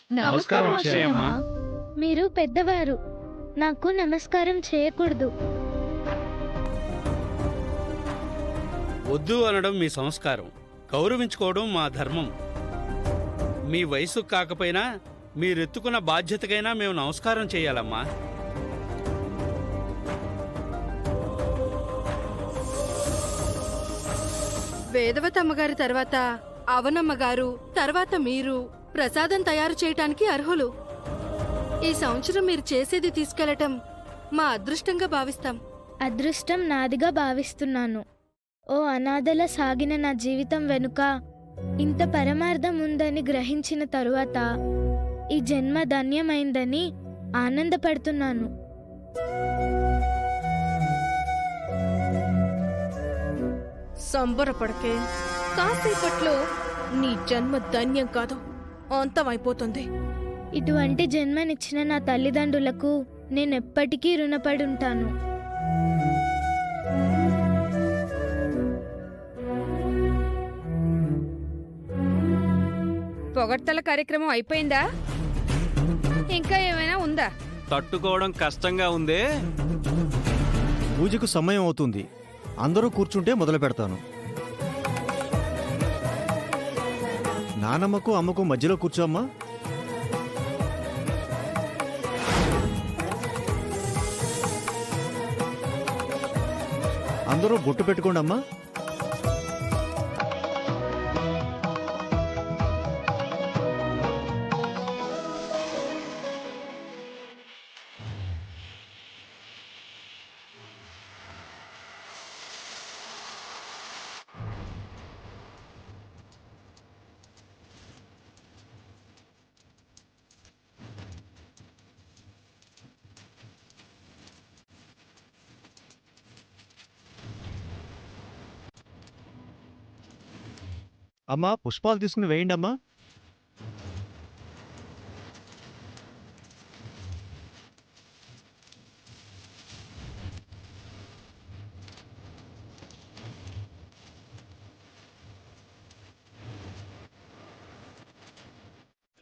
నమస్కారం అక్షయమ్మ. మీరు పెద్దవారు, నాకు నమస్కారం చేయకూడదు. వద్దు అనడం మీ సంస్కారం, గౌరవించుకోవడం మా ధర్మం. మీ వయసు కాకపోయినా మీరెత్తుకున్న బాధ్యతకైనా మేము నమస్కారం చేయాలమ్మా. వేదవతమ్మగారి తర్వాత అవనమ్మగారు, తర్వాత మీరు ప్రసాదం తయారు చేయటానికి అర్హులు. ఈ సంవత్సరం మీరు చేసేది తీసుకెళ్లటం మా అదృష్టంగా భావిస్తాం. అదృష్టం నాదిగా భావిస్తున్నాను. ఓ అనాథల సాగిన నా జీవితం వెనుక ఇంత పరమార్థం ఉందని గ్రహించిన తరువాత ఈ జన్మ ధన్యమైందని ఆనందపడుతున్నాను. సంబరపడకే, కాసేపట్లో నీ జన్మ ధన్యం కాదు, అంతమైపోతుంది. ఇటువంటి జన్మనిచ్చిన నా తల్లిదండ్రులకు నేనెప్పటికీ రుణపడి ఉంటాను. పొగడ్తల కార్యక్రమం అయిపోయిందా? ఇంకా ఏమైనా ఉందా? తట్టుకోవడం కష్టంగా ఉందే. పూజకు సమయం అవుతుంది, అందరూ కూర్చుంటే మొదలు పెడతాను. నానమ్మకు అమ్మకు మధ్యలో కూర్చోమ్మా. అందరూ బొట్టు పెట్టుకోండి అమ్మా. అమ్మా పుష్పాలు తీసుకుని వేయండి అమ్మా.